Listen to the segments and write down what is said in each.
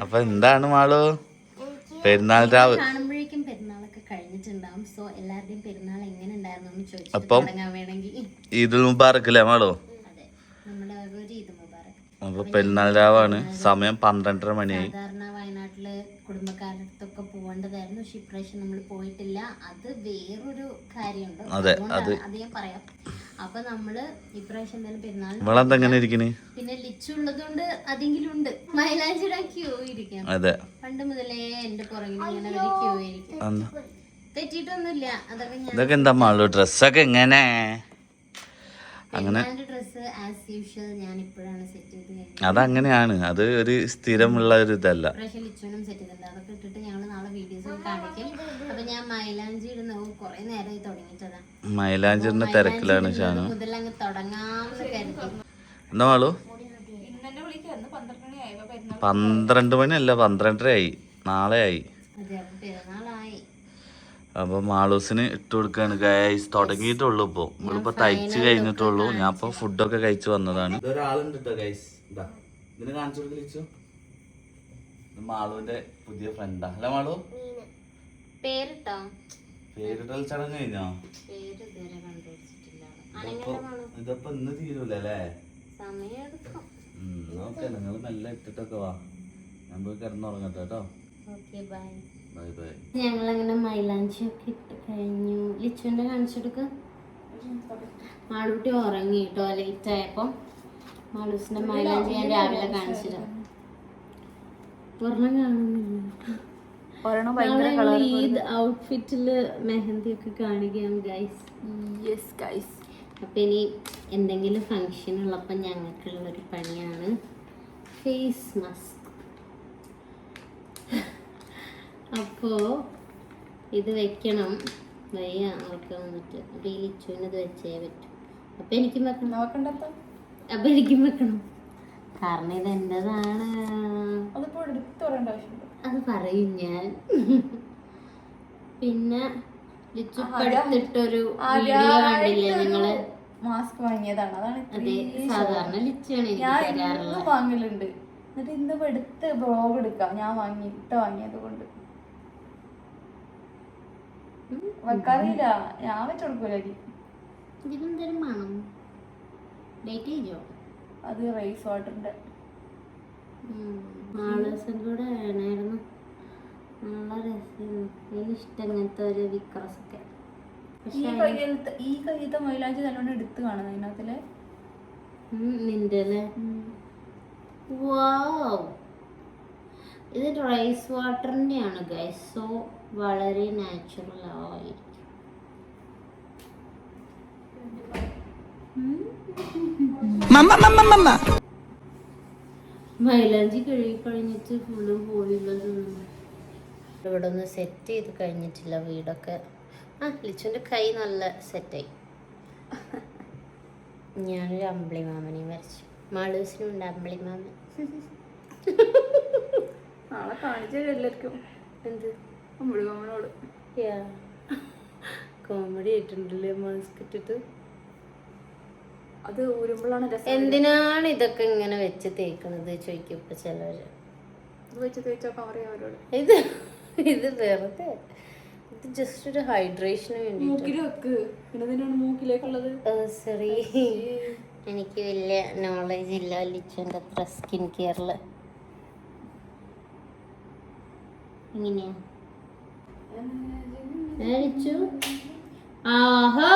അപ്പൊ എന്താണ് മാളു പെരുന്നാൾ രാവ് കാണുമ്പോഴേക്കും പെരുന്നാളൊക്കെ കഴിഞ്ഞിട്ടുണ്ടാവും. സോ എല്ലാവരുടെയും പെരുന്നാൾ എങ്ങനെ ഉണ്ടായിരുന്നു ചോദിച്ചിട്ട് തുടങ്ങാൻ വേണമെങ്കിൽ ഈദുൽ മുബാറക് അല്ലേ മാളു? അതെ, നമ്മുടെ ഒരു ഈദ് മുബാറക്. അപ്പൊ പെരുന്നാൾ രാവാണ്. സമയം 12:30 മണിയായി. സാധാരണ വയനാട്ടില് കുടുംബക്കാരുടെ അടുത്തൊക്കെ പോകേണ്ടതായിരുന്നു. പക്ഷെ ഇപ്രാവശ്യം നമ്മൾ പോയിട്ടില്ല. അത് വേറൊരു കാര്യമുണ്ട്, അതുകൊണ്ടാണ് അത് ഞാൻ പറയാം. അപ്പൊ നമ്മള് ഇപ്രാവശ്യം എന്തായാലും പെരുന്നാൾ പിന്നെ ലിച്ചുള്ളത് കൊണ്ട് അതെങ്കിലും ഉണ്ട്. മൈലാഞ്ചിടാൻ ക്യൂ ഇരിക്കാം. പണ്ട് മുതലേ എന്റെ പുറകിൽ ഇങ്ങനെ വലിയ ക്യൂ ഇരിക്കും. തെറ്റിട്ടൊന്നുമില്ല. അതൊക്കെ എന്താ മാളു ഡ്രസ്സൊക്കെ എങ്ങനെ അങ്ങനെ ഡ്രസ് ആസ് യൂഷ്വൽ ഞാൻ ഇപ്പോഴാണ് സെറ്റ് ചെയ്ത്. അതങ്ങനെയാണ്, അത് ഒരു സ്ഥിരമുള്ള ഒരു ഇതല്ല. ലിച്ചുവിനും സെറ്റ് ചെയ്തിട്ടുണ്ട്. അതൊക്കെ ഇട്ടിട്ട് ഞങ്ങൾ നാളെ വീഡിയോസ് കാണിക്കും. അപ്പൊ ഞാൻ മൈലാഞ്ചി ഇടുന്ന കുറെ നേരമായി തുടങ്ങിയിട്ടതാ. മൈലാഞ്ചിന്റെ തിരക്കിലാണ് ഷാനു. മുതൽ അങ്ങ് തുടങ്ങാമെന്ന് കരുതി. എന്താ മാളു? 12 മണിയല്ല 12:30 ആയി. നാളെ ആയി. പെരുന്നാളായി. അപ്പൊ മാളൂസിന് ഇട്ട് കൊടുക്കാണ് ഗൈസ്. തുടങ്ങിയിട്ടുള്ളൂ. ഇപ്പൊ നമ്മളിപ്പോ തയ്ച്ച് കഴിഞ്ഞിട്ടുള്ളൂ. ഞാൻ ഇപ്പൊ ഫുഡൊക്കെ കഴിച്ചു വന്നതാണ്. ഇതൊരാളുണ്ട് കേട്ടോ ഗൈസ്. ഇതിന് കാണിച്ചു കൊടുക്കലിച്ചു. മാളുവിന്റെ പുതിയ ഫ്രണ്ടാ അല്ല മാളു? പേരിട്ടോ? പേരിട്ടൽ ചടങ്ങ് കഴിഞ്ഞോ? ഇതിപ്പോ ഇന്ന് തീരൂല അല്ലേ? ഓക്കെ, നിങ്ങൾ മെല്ലെ ഇട്ടിട്ടൊക്കെ വാ. ഞാൻ പോയി കിടന്നുറങ്ങട്ടെ കേട്ടോ. Bye bye. ഞങ്ങളങ്ങനെ മൈലാഞ്ചി ഒക്കെ ഇട്ട് കഴിഞ്ഞു. ലിച്ചുവിന്റെ കാണിച്ചെടുക്ക. മാളൂട്ടി ഉറങ്ങി കേട്ടോ ലേറ്റ് ആയപ്പോ. മാളൂസിന്റെ മൈലാഞ്ചി ഞാൻ രാവിലെ കാണിച്ചിട്ട് ഈദ് ഔട്ട്ഫിറ്റില് മെഹന്തി ഒക്കെ കാണിക്കാം ഗൈസ്. അപ്പൊ ഇനി എന്തെങ്കിലും ഫങ്ഷൻ ഉള്ളപ്പോ ഞങ്ങൾക്കുള്ളൊരു പണിയാണ് ഫേസ് മാസ്ക്. അപ്പോ ഇത് വെക്കണം. വയ്യ ആൾക്ക് വന്നിട്ട്. അപ്പൊ ഈ ലിച്ചുവിന് ഇത് വെച്ചേ പറ്റും. അപ്പൊ എനിക്കും വെക്കണം. കാരണം ഇത് എന്റേതാണ്. അത് പറയും ഞാൻ. പിന്നെ ലിച്ചു എടുത്തിട്ടൊരു വീഡിയോ കണ്ടില്ലേ നിങ്ങള്? മാസ്ക് വാങ്ങിയതാണ്. അതാണ് അതെ, സാധാരണ ലിച്ചാണ് ഞാൻ വാങ്ങലുണ്ട്. എന്നിട്ട് ഇന്ന് എടുത്ത് ബ്ലോഗ് എടുക്കാം. ഞാൻ വാങ്ങിയത് കൊണ്ട് വെക്കാറില്ല. ഞാൻ വെച്ച് കൊടുക്കൂലി. ഇതിനെന്തായാലും വേണം. ഡേറ്റ് ചെയ്യോ? അത് റൈസ് വാട്ടറിന്റെ കൂടെ വേണമായിരുന്നു. നല്ല രസമായിരുന്നു. എനിക്കിഷ്ടം ഇങ്ങനത്തെ ഒരു വിക്രസൊക്കെ. ഈ കയ്യത്തെ മൈലാഞ്ചി നല്ലോണം എടുത്ത് കാണുന്നത് അതിനകത്തില് നിന്റെ അല്ലേ? ഇത് റൈസ് വാട്ടറിന്റെ ആണ് ഗൈസ്. സോ വളരെ നാച്ചുറൽ ആയിരിക്കും. മൈലാഞ്ചി കഴുകി കഴിഞ്ഞിട്ട് ഫുള്ളും പോയില്ല. ഇവിടെ ഒന്ന് സെറ്റ് ചെയ്ത് കഴിഞ്ഞിട്ടില്ല വീടൊക്കെ. ലിച്ചുവിന്റെ കൈ നല്ല സെറ്റായി. ഞാനൊരു അമ്പിളി മാമനെയും വരച്ചു. മാളൂസിനുണ്ട് അമ്പിളി മാമൻ. നാളെ കാണിച്ചെല്ലാവർക്കും. എന്ത് അമ്പിളി മാമനോട്? കോമഡി ആയിട്ടുണ്ടല്ലേ മാസ്ക് ഇട്ടിട്ട്. അത് ഊരുമ്പോഴാണ് രസം. എന്തിനാണ് ഇതൊക്കെ ഇങ്ങനെ വെച്ച് തേക്കണത് ചോദിക്കും ഇപ്പൊ ചിലവര്. ഇത് വെച്ച് തേച്ചാൽ പറയാം അവരോട്. ഇത് വെറുതെ, ഇത് ജസ്റ്റ് ഒരു ഹൈഡ്രേഷന് വേണ്ടി. സോറി, എനിക്ക് വലിയ നോളേജ് ഇല്ല ലിച്ചുവിന്റെ അത്ര സ്കിൻ കെയറില്. എങ്ങനെയാ ലിച്ചു? ആഹാ,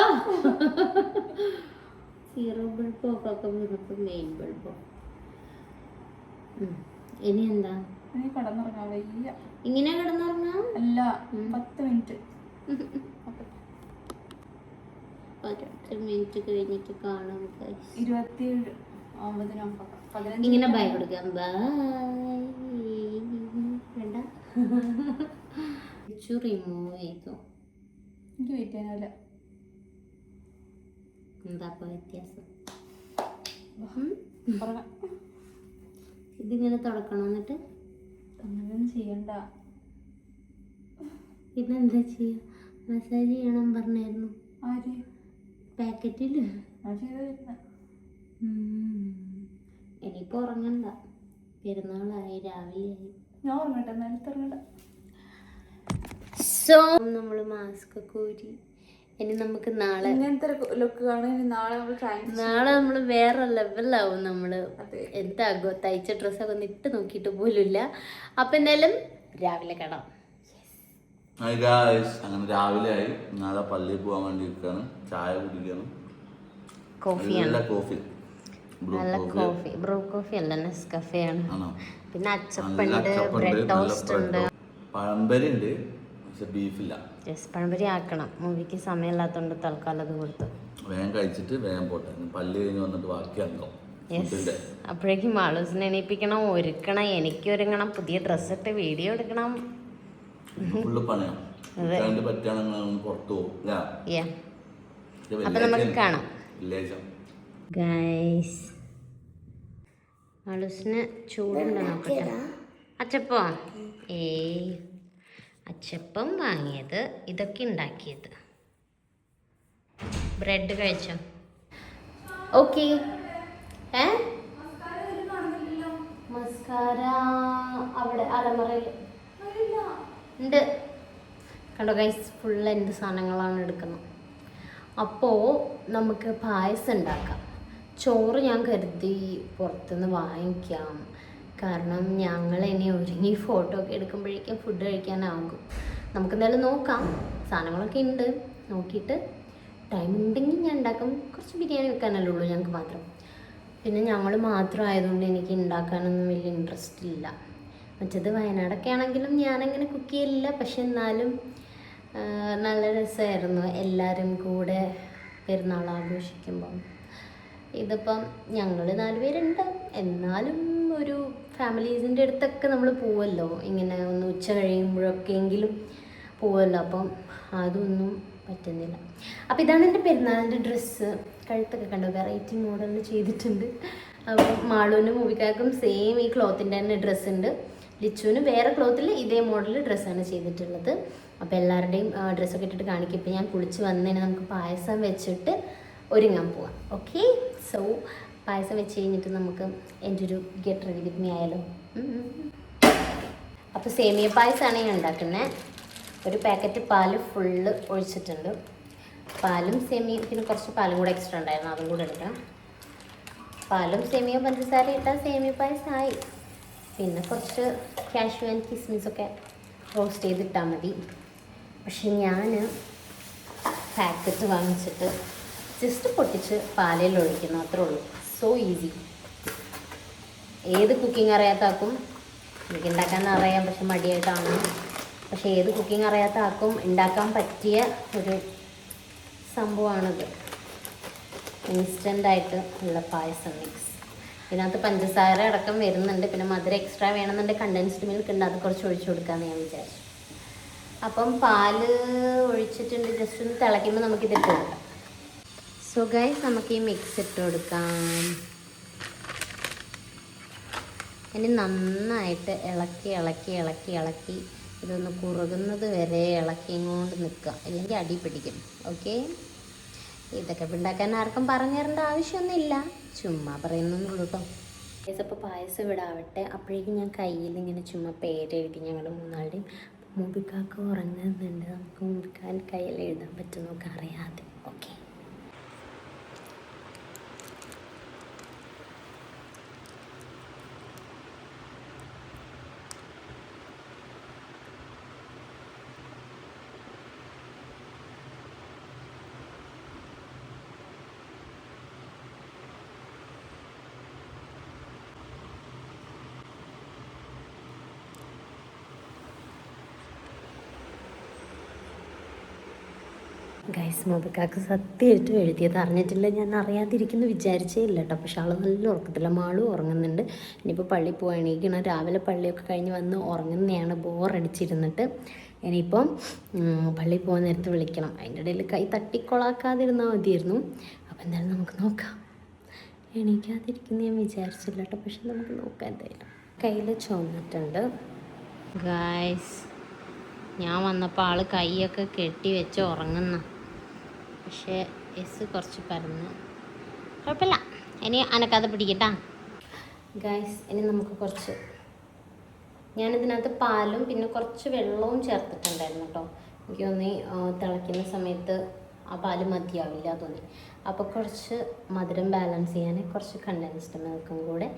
സീറോ ബൾബോ ഒക്കെ വീണപ്പോ മെയിൻ ബൾബോ. ഇനി എന്താ ഇങ്ങനെ കിടന്നുറങ്ങാം? അല്ല, 10 മിനിറ്റ്. 10 മിനിറ്റ് കഴിഞ്ഞിട്ട് കാണാം. 27 ഇങ്ങനെ ബൈ കൊടുക്കാം. ബൈ. വേണ്ട, റിമൂവ് ചെയ്തു. എനിക്ക് വെയിറ്റ് ചെയ്യാനല്ല. എന്താ വ്യത്യാസം? ഇതിങ്ങനെ തുടക്കണം. എന്നിട്ട് അങ്ങനെയൊന്നും ചെയ്യണ്ട. ഇതെന്താ ചെയ്യാ? മസാജ് ചെയ്യണം പറഞ്ഞായിരുന്നു. ആര്? പാക്കറ്റില്. ഇനിയിപ്പോ ഉറങ്ങണ്ട. പെരുന്നാളായി, രാവിലെയായി. ഞാൻ ഉറങ്ങട്ടെ, നേരത്തെ ഉറങ്ങട്ടെ. സോ നമ്മൾ മാസ്ക് ഒക്കെ ഊരി ഇനി നമുക്ക് നാളെ ഇങ്ങനത്തെ ലുക്ക് കാണാൻ നാളെ നമ്മൾ വേറെ ലെവലാവും. നമ്മള് എന്താകോ തയ്ച്ച ഡ്രസ്സൊക്കെ ഒന്ന് ഇട്ട് നോക്കിയിട്ട് പോലുമില്ല. അപ്പൊ എന്തായാലും രാവിലെ കാണാം. അങ്ങനെ രാവിലെ ആയി. നാളെ പള്ളിയിൽ പോകാൻ വേണ്ടി ഇരിക്കാണ്. ചായ കുടിക്കണം. കോഫിയാണ്, കോഫി, നല്ല കോഫി. ബ്രൂ കോഫി അല്ല, നെസ്കഫേ ആണ്. പിന്നെ അച്ചപ്പുണ്ട്, ബ്രെഡ് ടോസ്റ്റ് ഉണ്ട്, പഴംപരി ഉണ്ട്, പക്ഷെ ബീഫില്ല. പഴംപരി ആക്കണം. മൂവിക്ക് സമയമില്ലാത്തോണ്ട് തൽക്കാലം അത് കൊടുത്തു. വേഗം കഴിച്ചിട്ട് വേഗം പോട്ടെ. പള്ളി കഴിഞ്ഞ് വന്നിട്ട് ബാക്കിയാക്കാം. അപ്പോഴേക്കും മാളൂസിനെ എണീപ്പിക്കണം, ഒരുക്കണം, എനിക്ക് ഒരുങ്ങണം, പുതിയ ഡ്രസ്സ് ഇട്ട് വീഡിയോ എടുക്കണം. ഫുള്ള് പണിയാണ്. പറ്റുകയാണെങ്കിൽ പുറത്തു പോകും. അപ്പൊ നമുക്ക് കാണാം. ഗൈസ്, മാളൂസിന് ചൂടുണ്ടോ നോക്കട്ടെ. അച്ചപ്പോ അച്ചപ്പം വാങ്ങിയത്, ഇതൊക്കെ ഉണ്ടാക്കിയത്. ബ്രെഡ് കഴിച്ചോ? ഓക്കെ. മസ്കാര അവിടെ അലമറയിൽ ഉണ്ട്. കണ്ടോ ഗൈസ്, ഫുള്ള് എന്ത് സാധനങ്ങളാണ് എടുക്കുന്നത്. അപ്പോൾ നമുക്ക് പായസം ഉണ്ടാക്കാം. ചോറ് ഞാൻ കരുതി പുറത്തുനിന്ന് വാങ്ങിക്കാം. കാരണം ഞങ്ങൾ ഇനി ഒരുങ്ങി ഫോട്ടോ ഒക്കെ എടുക്കുമ്പോഴേക്കും ഫുഡ് കഴിക്കാനാകും. നമുക്കെന്തായാലും നോക്കാം. സാധനങ്ങളൊക്കെ ഉണ്ട്, നോക്കിയിട്ട് ടൈം ഉണ്ടെങ്കിൽ ഞാൻ ഉണ്ടാക്കും. കുറച്ച് ബിരിയാണി വെക്കാനല്ലേ ഉള്ളൂ ഞങ്ങൾക്ക് മാത്രം. പിന്നെ ഞങ്ങൾ മാത്രം ആയതുകൊണ്ട് എനിക്ക് ഉണ്ടാക്കാനൊന്നും വലിയ ഇൻട്രസ്റ്റ് ഇല്ല. മറ്റേത് വയനാടൊക്കെ ആണെങ്കിലും ഞാനങ്ങനെ കുക്ക് ചെയ്യില്ല. പക്ഷെ എന്നാലും നല്ല രസമായിരുന്നു എല്ലാവരും കൂടെ പെരുന്നാൾ ആഘോഷിക്കുമ്പം. ഇതിപ്പം ഞങ്ങൾ 4 പേരുണ്ട്, എന്നാലും ഒരു ഫാമിലീസിൻ്റെ അടുത്തൊക്കെ നമ്മൾ പോവുമല്ലോ, ഇങ്ങനെ ഒന്ന് ഉച്ച കഴിയുമ്പോഴൊക്കെ എങ്കിലും പോവുമല്ലോ. അപ്പം അതൊന്നും പറ്റുന്നില്ല. അപ്പം ഇതാണ് എൻ്റെ പെരുന്നാളിൻ്റെ ഡ്രസ്സ്. കഴുത്തൊക്കെ കണ്ടോ, വെറൈറ്റി മോഡലിൽ ചെയ്തിട്ടുണ്ട്. അപ്പം മാളൂനും മൂവിക്കാർക്കും സെയിം ഈ ക്ലോത്തിൻ്റെ തന്നെ ഡ്രസ്സ് ഉണ്ട്. ലിച്ചുവിന് വേറെ ക്ലോത്തിൽ ഇതേ മോഡൽ ഡ്രസ്സാണ് ചെയ്തിട്ടുള്ളത്. അപ്പോൾ എല്ലാവരുടെയും ഡ്രസ്സൊക്കെ ഇട്ടിട്ട് കാണിക്കും. ഇപ്പം ഞാൻ കുളിച്ച് വന്നതിന് നമുക്ക് പായസം വെച്ചിട്ട് ഒരുങ്ങാൻ പോവാം. ഓക്കെ, സോ പായസം വെച്ച് കഴിഞ്ഞിട്ട് നമുക്ക് എൻ്റെ ഒരു ഗെറ്റ് റെഡി വിത്ത് മീ ആയാലോ. അപ്പോൾ സേമിയ പായസമാണ് ഞാൻ ഉണ്ടാക്കുന്നത്. ഒരു പാക്കറ്റ് പാല് ഫുള്ള് ഒഴിച്ചിട്ടുണ്ട്. പാലും സേമിയ, പിന്നെ കുറച്ച് പാലും കൂടെ എക്സ്ട്രാ ഉണ്ടായിരുന്നു, അതും കൂടെ എടുക്കാം. പാലും സേമിയ പഞ്ചസാര ഇട്ടാൽ സേമിയ പായസമായി. പിന്നെ കുറച്ച് കാഷ്യൂ ആൻഡ് കിസ്മിസൊക്കെ റോസ്റ്റ് ചെയ്തിട്ടാൽ മതി. പക്ഷെ ഞാൻ പാക്കറ്റ് വാങ്ങിച്ചിട്ട് ജസ്റ്റ് പൊട്ടിച്ച് പാലിൽ ഒഴിക്കുന്നു, അത്രേ ഉള്ളൂ. So easy. ഏത് കുക്കിംഗ് അറിയാത്ത ആക്കും, എനിക്ക് ഉണ്ടാക്കാൻ അറിയാം പക്ഷെ മടിയായിട്ടാണ്, പക്ഷെ ഏത് കുക്കിംഗ് അറിയാത്ത ആക്കും ഉണ്ടാക്കാൻ പറ്റിയ ഒരു സംഭവമാണിത്. ഇൻസ്റ്റൻ്റായിട്ട് ഉള്ള പായസം മിക്സ്. ഇതിനകത്ത് പഞ്ചസാര അടക്കം വരുന്നുണ്ട്. പിന്നെ മധുരം എക്സ്ട്രാ വേണമെന്നുണ്ടെങ്കിൽ കണ്ടൻസ്ഡ് മിൽക്ക് ഉണ്ട്, അത് കുറച്ച് ഒഴിച്ചു കൊടുക്കാമെന്ന് ഞാൻ വിചാരിച്ചു. അപ്പം പാല് ഒഴിച്ചിട്ടുണ്ട്. ജസ്റ്റ് ഒന്ന് തിളയ്ക്കുമ്പോൾ നമുക്കിതിട്ട് കൊടുക്കാം. സോ ഗൈസ്, നമുക്ക് ഈ മിക്സ് ഇട്ട് കൊടുക്കാം. ഇനി നന്നായിട്ട് ഇളക്കി ഇളക്കി ഇളക്കി ഇളക്കി ഇതൊന്ന് കുറുകുന്നത് വരെ ഇളക്കിങ്ങോണ്ട് നിൽക്കുക, ഇല്ലെങ്കിൽ അടി പിടിക്കും. ഓക്കെ, ഇതൊക്കെ ഉണ്ടാക്കാൻ ആർക്കും പറഞ്ഞു തരേണ്ട ആവശ്യമൊന്നുമില്ല, ചുമ്മാ പറയുന്നുള്ളൂ കേട്ടോ. അപ്പോൾ പായസം വിടാവട്ടെ. അപ്പോഴേക്കും ഞാൻ കയ്യിൽ ഇങ്ങനെ ചുമ്മാ പേരെഴുതി ഞങ്ങൾ 3 മൂബിക്കാക്ക് ഉറങ്ങുന്നുണ്ട്. നമുക്ക് മൂബിക്കാൻ കയ്യിൽ എഴുതാൻ പറ്റും, നമുക്ക് അറിയാതെ. ഓക്കെ, ഗൈസ്, മൂബിക്കാക്ക് സത്യമായിട്ടും എഴുതിയത് അറിഞ്ഞിട്ടില്ല. ഞാൻ അറിയാതിരിക്കുന്നു വിചാരിച്ചേ ഇല്ല കേട്ടോ. പക്ഷെ ആൾ നല്ല ഉറക്കത്തില്ല. മാളും ഉറങ്ങുന്നുണ്ട്. ഇനിയിപ്പോൾ പള്ളി പോയി എണീക്കണം. രാവിലെ പള്ളിയൊക്കെ കഴിഞ്ഞ് വന്ന് ഉറങ്ങുന്നതാണ്, ബോറടിച്ചിരുന്നിട്ട്. ഇനിയിപ്പം പള്ളിയിൽ പോകാൻ നേരത്ത് വിളിക്കണം. അതിൻ്റെ ഇടയിൽ കൈ തട്ടിക്കൊളാക്കാതിരുന്നാൽ മതിയായിരുന്നു. അപ്പോൾ എന്തായാലും നമുക്ക് നോക്കാം. എണീക്കാതിരിക്കുന്നു ഞാൻ വിചാരിച്ചില്ല കേട്ടോ, പക്ഷെ നമുക്ക് നോക്കാം. എന്തായാലും കയ്യിൽ ചുവന്നിട്ടുണ്ട് ഗൈസ്. ഞാൻ വന്നപ്പോൾ ആൾ കൈയൊക്കെ കെട്ടി വെച്ച് ഉറങ്ങുന്ന, പക്ഷേ കുറച്ച് പരന്ന് കുഴപ്പമില്ല. ഇനി അനക്കാതെ പിടിക്കട്ടാ. ഗൈസ് ഇനി നമുക്ക് കുറച്ച്, ഞാനിതിനകത്ത് പാലും പിന്നെ കുറച്ച് വെള്ളവും ചേർത്തിട്ടുണ്ടായിരുന്നു കേട്ടോ. എനിക്ക് തോന്നി തിളയ്ക്കുന്ന സമയത്ത് ആ പാല് മതിയാവില്ല തോന്നി. അപ്പോൾ കുറച്ച് മധുരം ബാലൻസ് ചെയ്യാൻ കുറച്ച് കണ്ടൻസ്ഡ് മിൽക്കും കൂടെ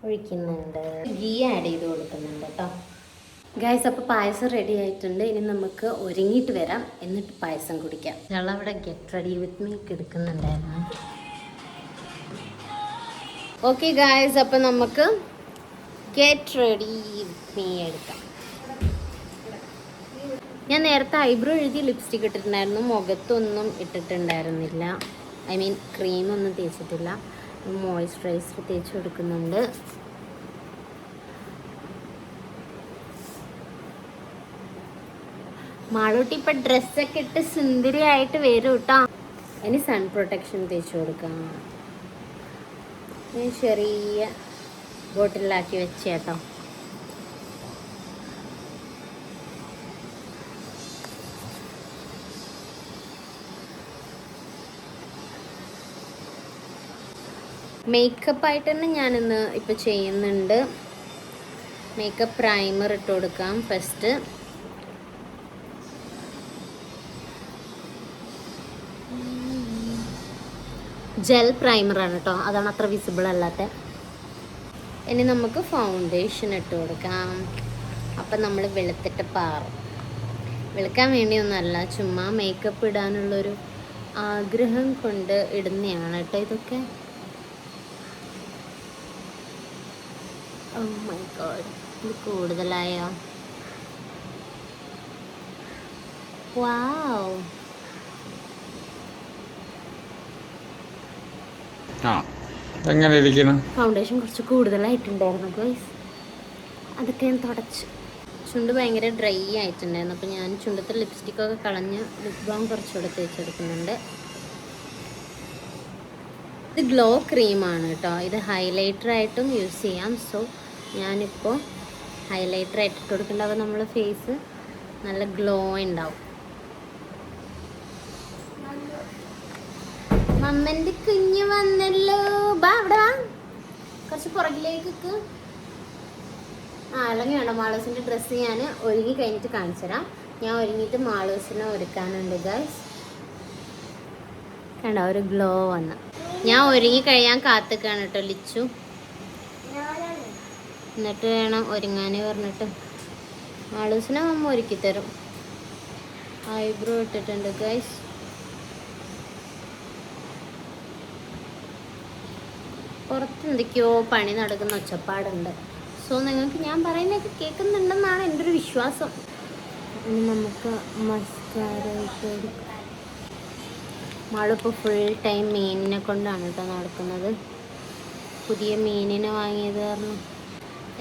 ഒഴിക്കുന്നുണ്ട്. ഗീ ആഡ് ചെയ്ത് കൊടുക്കുന്നുണ്ട് കേട്ടോ. ഗൈസ് അപ്പോൾ പായസം റെഡി ആയിട്ടുണ്ട്. ഇനി നമുക്ക് ഒരുങ്ങിയിട്ട് വരാം, എന്നിട്ട് പായസം കുടിക്കാം. ഞങ്ങൾ അവിടെ ഗെറ്റ് റെഡി വിത്ത് മീ എടുക്കുന്നുണ്ടായിരുന്നു. ഓക്കെ ഗൈസ്, അപ്പോൾ നമുക്ക് ഗെറ്റ് റെഡി വിത്ത് മീ എടുക്കാം. ഞാൻ നേരത്തെ ഐബ്രോ എഴുതി ലിപ്സ്റ്റിക് ഇട്ടിട്ടുണ്ടായിരുന്നു, മുഖത്തൊന്നും ഇട്ടിട്ടുണ്ടായിരുന്നില്ല. I mean ക്രീമൊന്നും തേച്ചിട്ടില്ല. മോയ്സ്ചറൈസർ തേച്ച് കൊടുക്കുന്നുണ്ട്. മാളൂട്ടി ഇപ്പം ഡ്രസ്സൊക്കെ ഇട്ട് സുന്ദരിയായിട്ട് വരും കേട്ടോ. ഇനി സൺ പ്രൊട്ടക്ഷൻ തേച്ച് കൊടുക്കാം. ഞാൻ ചെറിയ ബോട്ടിലാക്കി വെച്ചേട്ടോ. മേക്കപ്പായിട്ട് തന്നെ ഞാനിന്ന് ഇപ്പം ചെയ്യുന്നുണ്ട്. മേക്കപ്പ് പ്രൈമർ ഇട്ട് കൊടുക്കാം ഫസ്റ്റ്. ജെൽ പ്രൈമറാണ് കേട്ടോ, അതാണ് അത്ര വിസിബിൾ അല്ലാത്ത. ഇനി നമുക്ക് ഫൗണ്ടേഷൻ ഇട്ട് കൊടുക്കാം. അപ്പം നമ്മൾ വെളുത്തിട്ട് പാറും. വെളുക്കാൻ വേണ്ടിയൊന്നുമല്ല, ചുമ്മാ മേക്കപ്പ് ഇടാനുള്ളൊരു ആഗ്രഹം കൊണ്ട് ഇടുന്നതാണ് കേട്ടോ ഇതൊക്കെ. ഓ മൈ ഗോഡ്, ഇത് കൂടുതലായോ? വാവ്, എങ്ങനെ ഇരിക്കണം? ഫൗണ്ടേഷൻ കുറച്ച് കൂടുതലായിട്ടുണ്ടായിരുന്നു ഗൈസ്, അതൊക്കെ ഞാൻ തുടച്ചു. ചുണ്ട് ഭയങ്കര ഡ്രൈ ആയിട്ടുണ്ടായിരുന്നു. അപ്പോൾ ഞാൻ ചുണ്ടത്തെ ലിപ്സ്റ്റിക്കൊക്കെ കളഞ്ഞ് ലിപ് ബാം കുറച്ചുകൂടെ തേച്ചെടുക്കുന്നുണ്ട്. ഇത് ഗ്ലോ ക്രീമാണ് കേട്ടോ. ഇത് ഹൈലൈറ്ററായിട്ടും യൂസ് ചെയ്യാം. സോ ഞാനിപ്പോൾ ഹൈലൈറ്ററായിട്ട് ഇട്ട് കൊടുക്കേണ്ടത് നമ്മൾ ഫേസ് നല്ല ഗ്ലോ ഉണ്ടാവും. മമ്മൻ്റെ കുഞ്ഞ് വന്നല്ലോ. ബാ അവിടെ വാ, കുറച്ച് പുറകിലേക്ക്. അല്ലെങ്കിൽ വേണ്ട, മാളൂസിൻ്റെ ഡ്രസ്സ് ഞാൻ ഒരുങ്ങി കഴിഞ്ഞിട്ട് കാണിച്ചു തരാം. ഞാൻ ഒരുങ്ങിയിട്ട് മാളൂസിനെ ഒരുക്കാനുണ്ട് ഗൈസ്. കണ്ടോ ഒരു ഗ്ലോ വന്ന്. ഞാൻ ഒരുങ്ങി കഴിയാൻ കാത്തുക്കാണ് കേട്ടോ ലിച്ചു. എന്നിട്ട് വേണം ഒരുങ്ങാൻ പറഞ്ഞിട്ട്. മാളൂസിനെ അമ്മ ഒരുക്കി തരും. ഐബ്രോ ഇട്ടിട്ടുണ്ട് ഗൈസ്. പുറത്ത് എന്തൊക്കെയോ പണി നടക്കുന്ന ഒച്ചപ്പാടുണ്ട്. സോ നിങ്ങൾക്ക് ഞാൻ പറയുന്നതൊക്കെ കേൾക്കുന്നുണ്ടെന്നാണ് എൻ്റെ ഒരു വിശ്വാസം. ഇനി നമുക്ക് മസ്കാര ഇട്ട് കൊടുക്കാം. മാളിപ്പോൾ ഫുൾ ടൈം മീനിനെ കൊണ്ടാണ് കേട്ടോ നടക്കുന്നത്. പുതിയ മീനിനെ വാങ്ങിയത് കാരണം.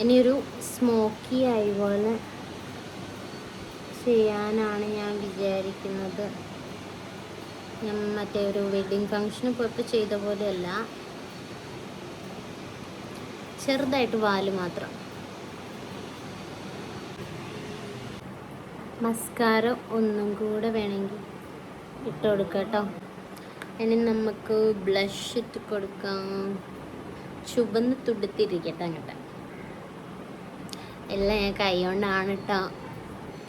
ഇനിയൊരു സ്മോക്കി ആയി പോലെ ചെയ്യാനാണ് ഞാൻ വിചാരിക്കുന്നത്. ഞാൻ മറ്റേ ഒരു വെഡ്ഡിങ് ഫങ്ഷന് പോയപ്പോൾ ചെയ്ത പോലെയല്ല, ചെറുതായിട്ട് വാല് മാത്രം. മസ്കാര ഒന്നും കൂടെ വേണമെങ്കിൽ ഇട്ട് കൊടുക്കാം കേട്ടോ. ഇനി നമുക്ക് ബ്ലഷ് ഇട്ട് കൊടുക്കാം. ചുവന്ന് തുടുത്തിരിക്കട്ടെ അങ്ങോട്ട്. എല്ലാം ഞാൻ കൈ കൊണ്ടാണ് കേട്ടോ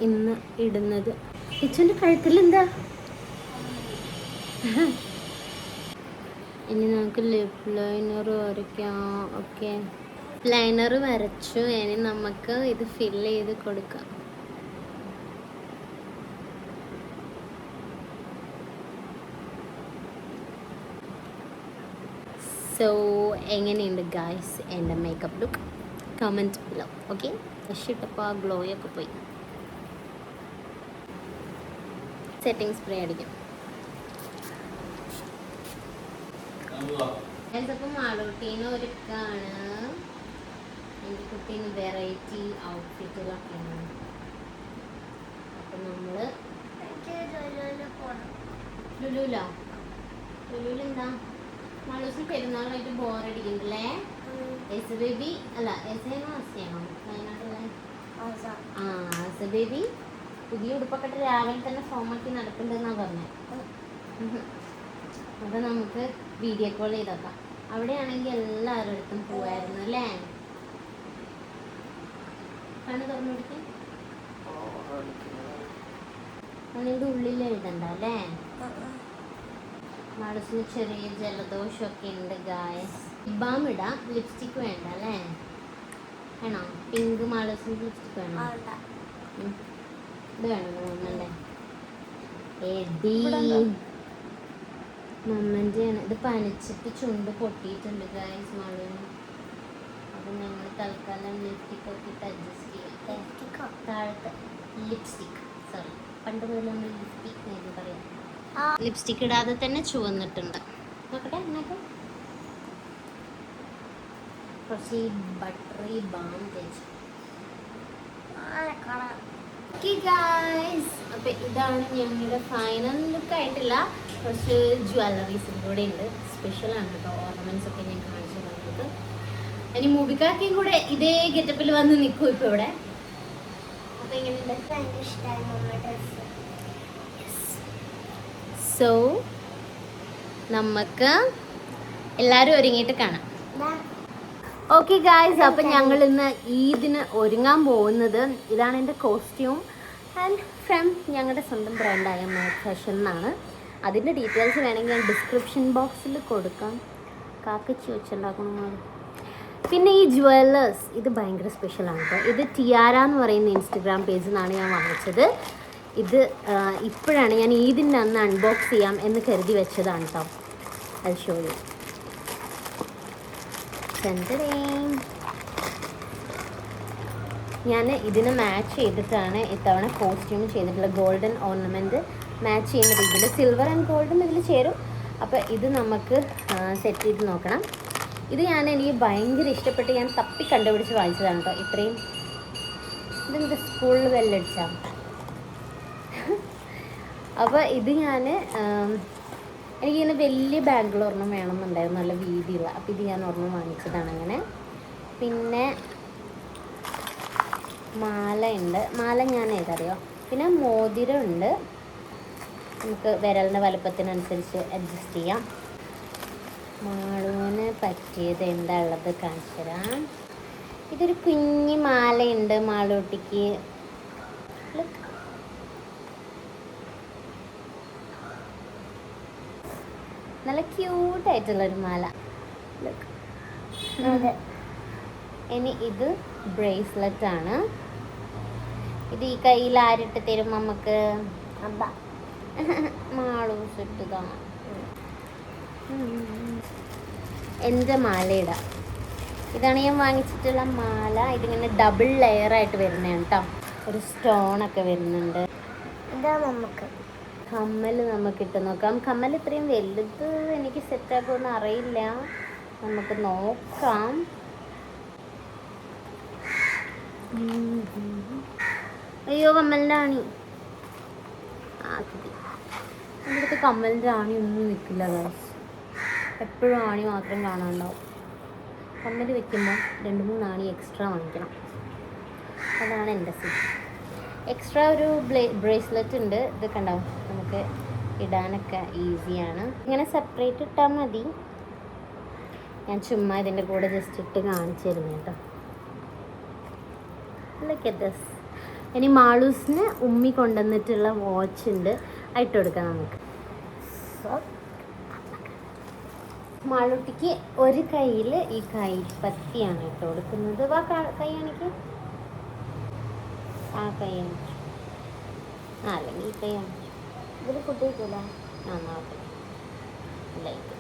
ഇന്ന് ഇടുന്നത്. കിച്ചൻ്റെ കഴുത്തിലെന്താ? ഇനി നമുക്ക് ലിപ് ലൈനർ വരയ്ക്കാം. ഓക്കെ, ലൈനർ വരച്ചു. ഇനി നമുക്ക് ഇത് ഫില്ല് ചെയ്ത് കൊടുക്കാം. സോ എങ്ങനെയുണ്ട് ഗായ്സ് എൻ്റെ makeup look? Comment below. Okay, ഇഷ്ടപ്പോൾ ആ ഗ്ലോയൊക്കെ പോയി. സെറ്റിംഗ് സ്പ്രേ അടിക്കും. അപ്പം മാളൂട്ടീനെ ഒരുക്കാണ്. എൻ്റെ കുട്ടീന് വെറൈറ്റി ഔട്ട്ഫിറ്റുകളൊക്കെയാണ്. അപ്പം നമ്മൾ ലുലുലെന്താ മാളൂസിന് പെരുന്നാളായിട്ട് ബോറടിക്കുന്നുണ്ടല്ലേ? എസ് ബേബി അല്ല, എസ് ആണോ അസയാണോ വയനാട്ടിലെ? ആസ ബേബി പുതിയ ഉടുപ്പൊക്കെ രാവിലെ തന്നെ ഫോമാക്കി നടക്കുന്നുണ്ടെന്നാണ് പറഞ്ഞത്. അപ്പം നമുക്ക് വീഡിയോ കോൾ ചെയ്തേക്കാം. അവിടെയാണെങ്കിൽ എല്ലാവരുടെ അടുത്തും പോവായിരുന്നു അല്ലേ? കണ്ണ് തുറന്നു പിടിക്കാൻ കണ്ണിൻ്റെ ഉള്ളിൽ എഴുതണ്ട അല്ലേ? മാളൂസിന് ചെറിയ ജലദോഷമൊക്കെ ഉണ്ട് ഗായ്സ്. ഇബാം ഇടാം, ലിപ്സ്റ്റിക്ക് വേണ്ട അല്ലേ? വേണോ? പിങ്ക് മാളൂസിന് ലിപ്സ്റ്റിക്ക് വേണോ? ഇത് വേണം തോന്നല്ലേ? മമ്മൻ്റെയാണ് ഇത്. പനിച്ചിട്ട് ചുണ്ട് പൊട്ടിയിട്ടുണ്ട് ഗായ്സ് മാളൂന്. അപ്പം ഞങ്ങൾ തൽക്കാലം ലിപ്സ്റ്റിക്ക് ഒക്കെ ഇട്ട് അഡ്ജസ്റ്റ് ചെയ്യാം. താഴത്തെ ലിപ്സ്റ്റിക്ക്, സോറി, പണ്ട് മുതൽ നമ്മൾ ലിപ്സ്റ്റിക്ക് എന്ന് പറയാം. ലിപ്സ്റ്റിക്ക് ഇടാതെ തന്നെ ചുവന്നിട്ടുണ്ട്. നോക്കട്ടെ എന്നൊക്കെ കുറച്ച് ഈ ബട്ടറി ബാം തേച്ച്. അപ്പം ഇതാണ് ഞങ്ങളുടെ ഫൈനൽ ലുക്ക് ആയിട്ടില്ല. കുറച്ച് ജ്വല്ലറീസും കൂടെ ഉണ്ട്. സ്പെഷ്യലാണ് കേട്ടോ. ഓർണമെന്റ്സ് ഒക്കെ ഞാൻ കാണിച്ചു തന്നത്. ഇനി മൂബിക്കാക്കയും കൂടെ ഇതേ ഗെറ്റപ്പിൽ വന്ന് നിൽക്കും ഇപ്പൊ ഇവിടെ. അപ്പൊ എങ്ങനെയുണ്ട്? സോ നമുക്ക് എല്ലാവരും ഒരുങ്ങിയിട്ട് കാണാം. ഓക്കെ ഗായ്സ്, അപ്പം ഞങ്ങൾ ഇന്ന് ഈദിന് ഒരുങ്ങാൻ പോകുന്നത് ഇതാണ്. എൻ്റെ കോസ്റ്റ്യൂം ആൻഡ് ഫ്രം ഞങ്ങളുടെ സ്വന്തം ബ്രാൻഡായ മാറ്റ് ഫാഷൻ എന്നാണ്. അതിൻ്റെ ഡീറ്റെയിൽസ് വേണമെങ്കിൽ ഞാൻ ഡിസ്ക്രിപ്ഷൻ ബോക്സിൽ കൊടുക്കാം. കാക്കച്ചി വെച്ചുണ്ടാക്കണം. പിന്നെ ഈ ജ്വല്ലേഴ്സ് ഇത് ഭയങ്കര സ്പെഷ്യലാണ് കേട്ടോ. ഇത് ടിയാര എന്ന് പറയുന്ന ഇൻസ്റ്റഗ്രാം പേജിൽ നിന്നാണ് ഞാൻ വാങ്ങിച്ചത്. ഇത് ഇപ്പോഴാണ് ഞാൻ ഈദിൻ്റെ അന്ന് അൺബോക്സ് ചെയ്യാം എന്ന് കരുതി വെച്ചതാണ് കേട്ടോ. അത് ഷോ യു. ഞാൻ ഇതിന് മാച്ച് ചെയ്തിട്ടാണ് ഇത്തവണ കോസ്റ്റ്യൂം ചെയ്തിട്ടുള്ള. ഗോൾഡൻ ഓർണമെൻറ്റ് മാച്ച് ചെയ്യുന്ന രീതിയിൽ സിൽവർ ആൻഡ് ഗോൾഡും ഇതിൽ ചേരും. അപ്പോൾ ഇത് നമുക്ക് സെറ്റ് ചെയ്ത് നോക്കണം. ഇത് എനിക്ക് ഭയങ്കര ഇഷ്ടപ്പെട്ട് ഞാൻ തപ്പി കണ്ടുപിടിച്ച് വാങ്ങിച്ചതാണ് കേട്ടോ. ഇത്രയും ഇതെന്ത് സ്കൂളിൽ വെല്ലടിച്ചാൽ. അപ്പോൾ ഇത് എനിക്കിങ്ങനെ വലിയ ബാഗിൽ ഒരെണ്ണം വേണമെന്നുണ്ടായിരുന്നു, നല്ല വീതിയുള്ള. അപ്പോൾ ഇത് ഞാൻ ഒരെണ്ണം വാങ്ങിച്ചതാണ് അങ്ങനെ. പിന്നെ മാല ഉണ്ട്. മാല ഞാൻ ഏതറിയോ? പിന്നെ മോതിരമുണ്ട്. നമുക്ക് വിരലിൻ്റെ വലുപ്പത്തിനനുസരിച്ച് അഡ്ജസ്റ്റ് ചെയ്യാം. മാളൂന് പറ്റിയത് എന്താ ഉള്ളത് കാണിച്ചു തരാം. ഇതൊരു കുഞ്ഞി മാലയുണ്ട് മാളൂട്ടിക്ക്. നല്ല ക്യൂട്ടായിട്ടുള്ളൊരു മാല. ഇനി ഇത് ബ്രേസ്ലെറ്റ് ആണ്. ഇത് ഈ കയ്യിൽ ആരിട്ട് തരും നമുക്ക്? മാളൂസ് ഇട്ടതാണ്. എൻ്റെ മാലയിടാം. ഇതാണ് ഞാൻ വാങ്ങിച്ചിട്ടുള്ള മാല. ഇതിങ്ങനെ ഡബിൾ ലെയറായിട്ട് വരുന്നതാണ് കേട്ടോ. ഒരു സ്റ്റോണൊക്കെ വരുന്നുണ്ട്. ഇതാ നമുക്ക് കമ്മൽ നമുക്ക് ഇട്ട് നോക്കാം. കമ്മൽ ഇത്രയും വലുത് എനിക്ക് സെറ്റാക്കുമെന്ന് അറിയില്ല, നമുക്ക് നോക്കാം. അയ്യോ കമ്മലിൻ്റെ ആണി. എൻ്റെ അടുത്ത് കമ്മലിൻ്റെ ആണി ഒന്നും നിൽക്കില്ല ഗൈസ്. എപ്പോഴും ആണി മാത്രം കാണാനുണ്ടാവും. കമ്മൽ വെക്കുമ്പോൾ 2-3 ആണി എക്സ്ട്രാ വാങ്ങിക്കണം. അതാണ് എൻ്റെ സിറ്റ്. എക്സ്ട്രാ ഒരു ബ്രേസ്ലെറ്റ് ഉണ്ട്. ഇതൊക്കെ ഉണ്ടാവും, നമുക്ക് ഇടാനൊക്കെ ഈസിയാണ്. ഇങ്ങനെ സെപ്പറേറ്റ് ഇട്ടാൽ മതി. ഞാൻ ചുമ്മാ ഇതിൻ്റെ കൂടെ ജസ്റ്റ് ഇട്ട് കാണിച്ചു തരുന്നു കേട്ടോ. Look at this. ഇനി മാളൂസിന് ഉമ്മി കൊണ്ടുവന്നിട്ടുള്ള വാച്ച് ഉണ്ട്, ഇട്ട് കൊടുക്കാം നമുക്ക്. മാളൂട്ടിക്ക് ഒരു കയ്യിൽ ഈ കൈപ്പത്തിയാണ് ഇട്ട് കൊടുക്കുന്നത്. വാ കൈ കാണിക്ക്. ആ കൈ കാണിച്ചു. അല്ലെങ്കിൽ ഈ കൈ കാണിച്ചു. ഇതിൽ കുട്ടിക്കില്ല. ആ നോട്ടെ ലൈക്ക്.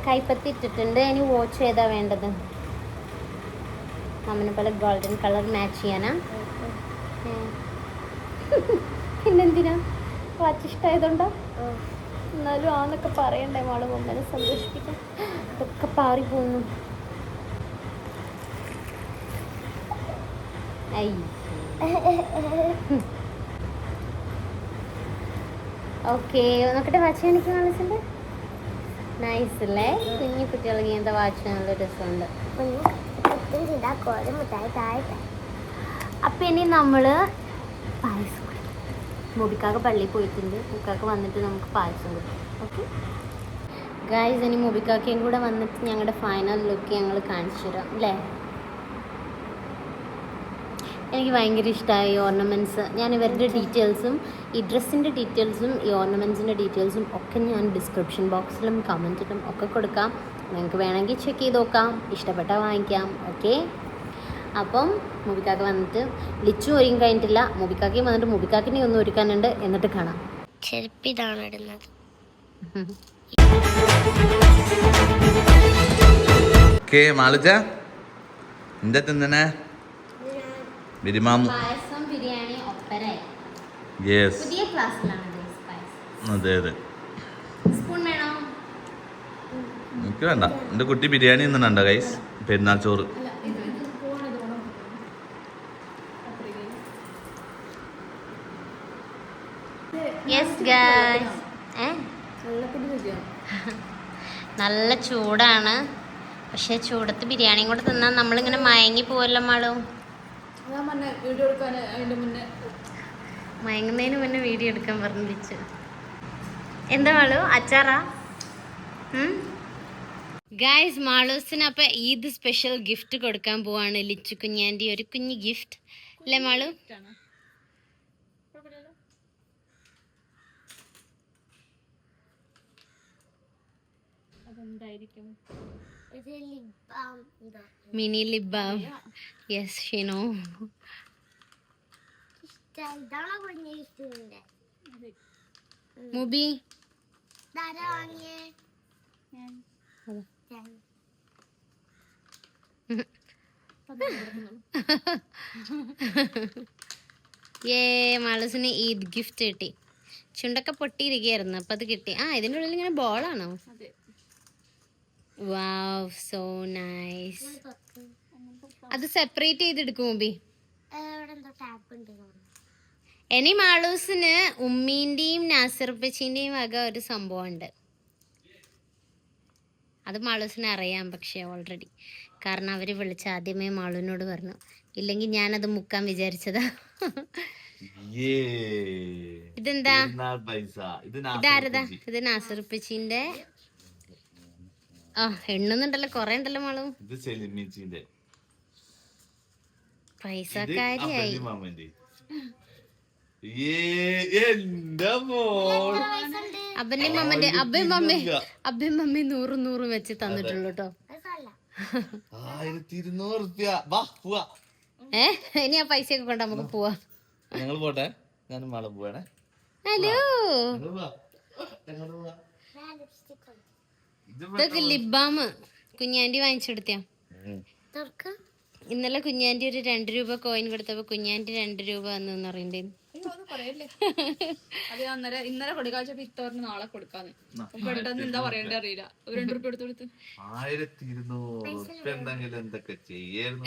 കൈപ്പത്തി ഇട്ടിട്ടുണ്ട്. ഇനി വാച്ച് ഏതാ വേണ്ടത്? അമ്മനെ പോലെ ഗോൾഡൻ കളർ മാച്ച് ചെയ്യാനാ? പിന്നെന്തിനാ? വാച്ച് ഇഷ്ടമായതുകൊണ്ടോ? എന്നാലും ആന്നൊക്കെ പറയണ്ടേ മോളെ, മമ്മനെ സന്തോഷിപ്പിക്കാൻ. ഇതൊക്കെ പാറിപ്പോന്നു. ഓക്കെ, നോക്കട്ടെ വാച്ച് കാണിക്കാൻ കാണിച്ചിട്ടുണ്ട്. നൈസ് അല്ലേ? കുഞ്ഞു കുട്ടികൾക്ക് ഇങ്ങനത്തെ വാച്ച് നല്ല രസമുണ്ട്. അപ്പം ഇനി നമ്മൾ പായസം കുടിക്കും. മുബിക്കാക്ക് പള്ളിയിൽ പോയിട്ടുണ്ട്. മുക്കാക്ക് വന്നിട്ട് നമുക്ക് പായസം കുടിക്കും. ഓക്കെ, ഗായ്സ് ഇനി മുബിക്കാക്കയും കൂടെ വന്നിട്ട് ഞങ്ങളുടെ ഫൈനൽ ലുക്ക് ഞങ്ങൾ കാണിച്ചു തരാം അല്ലേ. എനിക്ക് ഭയങ്കര ഇഷ്ടമായി ഈ ഓർണമെൻറ്റ്സ്. ഞാൻ ഇവരുടെ ഡീറ്റെയിൽസും ഈ ഡ്രസ്സിൻ്റെ ഡീറ്റെയിൽസും ഈ ഓർണമെൻറ്റ്സിൻ്റെ ഡീറ്റെയിൽസും ഒക്കെ ഞാൻ ഡിസ്ക്രിപ്ഷൻ ബോക്സിലും കമൻറ്റിലും ഒക്കെ കൊടുക്കാം. നിങ്ങൾക്ക് വേണമെങ്കിൽ ചെക്ക് ചെയ്ത് നോക്കാം, ഇഷ്ടപ്പെട്ടാൽ വാങ്ങിക്കാം. ഓക്കെ, അപ്പം മുബിക്കാക്ക വന്നിട്ട് ലിച്ചു ഒരുങ്ങി കഴിഞ്ഞിട്ടില്ല. മുബിക്കാക്കയും വന്നിട്ട് മുബിക്കാക്കിനെ ഒന്ന് ഒരുക്കാനുണ്ട്. എന്നിട്ട് കാണാം. ചെരുപ്പിതാണ് ഇടുന്നത്. മാളുജ എന്താ തിന്നണേ? ബിരിമാമു. പായസം, ബിരിയാണി, ഒപ്പരായി. യെസ്, പുതിയ ക്ലാസ്സിലാണ് പായസം. അതെ അതെ. സ്പൂൺ വേണോ? എനിക്ക് വേണ്ട. എൻ്റെ കുട്ടി ബിരിയാണി തിന്നണ്ട ഗൈസ്, പെരുന്നാൾ ചോറ്. യെസ് ഗായ്സ്, നല്ല ചൂടാണ്. പക്ഷെ ചൂടത്ത് ബിരിയാണിയും കൂടെ തിന്നാൽ നമ്മളിങ്ങനെ മയങ്ങി പോവല്ലോ മാളു. മയങ്ങുന്നതിന് മുന്നേ വീഡിയോ എടുക്കാൻ പറഞ്ഞിച്ചു. എന്താ മാളു, അച്ചാറാ? ഗായ്സ്, മാളൂസിന് അപ്പം ഈദ് സ്പെഷ്യൽ ഗിഫ്റ്റ് കൊടുക്കാൻ പോവാണ്. ലിച്ചു കുഞ്ഞാൻ്റെ ഒരു കുഞ്ഞ് ഗിഫ്റ്റ് അല്ലേ Malu? Mini lip balm. Yes Shino. Mubi മാളൂസിന് ഈദ് ഗിഫ്റ്റ് കിട്ടി. ചുണ്ടൊക്കെ പൊട്ടിയിരിക്കുകയായിരുന്നു, അപ്പം അത് കിട്ടി. ഇതിൻ്റെ ഉള്ളിൽ ഇങ്ങനെ ബോളാണോ? Wow, so nice. അത് സെപ്പറേറ്റ് ചെയ്തെടുക്കും മുബി. ഇനി മാളൂസിന് ഉമ്മീൻ്റെയും നാസിർപ്പച്ചിൻ്റെയും വക ഒരു സംഭവം ഉണ്ട്. അത് മാളൂസിന് അറിയാം, പക്ഷേ ഓൾറെഡി, കാരണം അവർ വിളിച്ച് ആദ്യമേ മാളൂനോട് പറഞ്ഞു. ഇല്ലെങ്കിൽ ഞാനത് മുക്കാൻ വിചാരിച്ചതാ. ഇതെന്താ? ഇതാരതാ? ഇത് നാസിർപ്പച്ചിന്റെ. എണ്ണുന്നുണ്ടല്ലോ, കൊറേ ഉണ്ടല്ലോ മാളു. പൈസക്കാരിയായി. അബ്ബന്റെ മമ്മന്റെ അബ്ബയും മമ്മി 100 വെച്ച് തന്നിട്ടുള്ളൂ കേട്ടോ. 1200 ഇനി ആ പൈസയൊക്കെ കൊണ്ട് നമുക്ക് പോവാ. ഞങ്ങൾ പോട്ടെ, ഞാനും മാളും പോവാണേ. ഹലോ, ഇതൊക്കെ ലിബാം കുഞ്ഞാൻറ്റി വാങ്ങിച്ചെടുത്തിയാ. ഇന്നലെ കുഞ്ഞാൻറ്റി ഒരു 2 രൂപ കോയിൻ കൊടുത്തപ്പോ കുഞ്ഞാൻറ്റി 2 രൂപ വന്നു പറയണ്ടേ. ഇന്നലെ കൊടുക്കാച്ച ഇത്തോറിന് നാളെ കൊടുക്കാന്ന് പെട്ടെന്ന് എന്താ പറയണ്ട അറിയില്ല. 2 രൂപ എടുത്ത് 1200 എന്തെങ്കിലും എന്തൊക്കെ ചെയ്യായിരുന്നു.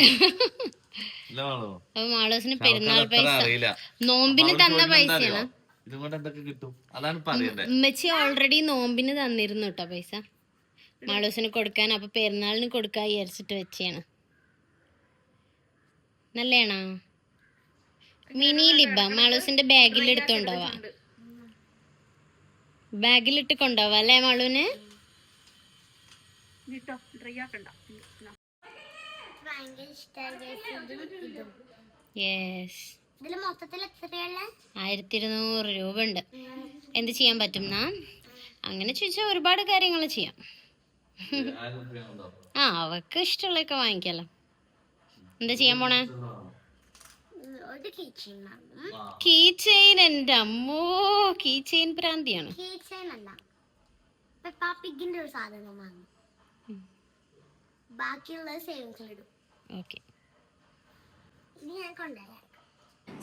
മാളൂസിന് പെരുന്നാൾ പൈസ നോമ്പിന് തന്ന പൈസയാണ്. ഇതുകൊണ്ട് എന്തൊക്കെ കിട്ടും അതാണ് പറയണ്ടേ. ഉമ്മച്ചി ഓൾറെഡി നോമ്പിന് തന്നിരുന്നു കേട്ടോ പൈസ മാളൂസിന് കൊടുക്കാൻ. അപ്പൊ പെരുന്നാളിന് കൊടുക്കാൻ വിചാരിച്ചിട്ട് വെച്ചാണ്. നല്ലയാണോ? മിനി ലിബ മാളൂസിന്റെ ബാഗിൽ എടുത്തോണ്ടാവാ, ബാഗിലിട്ട് കൊണ്ടുപോവാ അല്ലേ മാളൂന്? യെസ്. 1200 രൂപ ഉണ്ട്. എന്ത് ചെയ്യാൻ പറ്റും? അങ്ങനെ ചോദിച്ചാൽ ഒരുപാട് കാര്യങ്ങൾ ചെയ്യാം. അവക്ക് ഇഷ്ടമുള്ളതൊക്കെ വാങ്ങിക്കാലോ. എന്താ ചെയ്യാൻ പോണേ? Key chain. എന്റെ അമ്മോ, കീ ചെയിൻ പ്രാന്തിയാണ്. ഓക്കെ.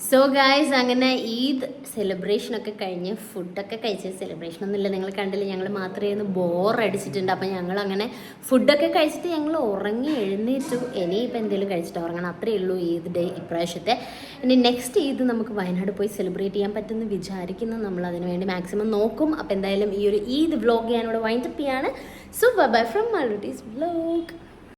സോ ഗായ്സ്, അങ്ങനെ ഈദ് സെലിബ്രേഷനൊക്കെ കഴിഞ്ഞ് ഫുഡൊക്കെ കഴിച്ച്, സെലിബ്രേഷനൊന്നുമില്ല, നിങ്ങൾ കണ്ടില്ല, ഞങ്ങൾ മാത്രമേ ഒന്ന് ബോറടിച്ചിട്ടുണ്ട്. അപ്പം ഞങ്ങൾ അങ്ങനെ ഫുഡൊക്കെ കഴിച്ചിട്ട് ഞങ്ങൾ ഉറങ്ങി എഴുന്നേറ്റു. ഇനിയിപ്പോൾ എന്തെങ്കിലും കഴിച്ചിട്ട് ഉറങ്ങണം, അത്രയേ ഉള്ളൂ ഈദ് ഡേ ഇപ്രാവശ്യത്തെ. ഇനി നെക്സ്റ്റ് ഈദ് നമുക്ക് വയനാട് പോയി സെലിബ്രേറ്റ് ചെയ്യാൻ പറ്റുമെന്ന് വിചാരിക്കുന്നു. നമ്മൾ അതിന് വേണ്ടി മാക്സിമം നോക്കും. അപ്പോൾ എന്തായാലും ഈ ഒരു ഈദ് വ്ലോഗ് ഞാനിവിടെ വൈൻഡപ്പ് ചെയ്യാണ്. So bye from Maloottys vlog.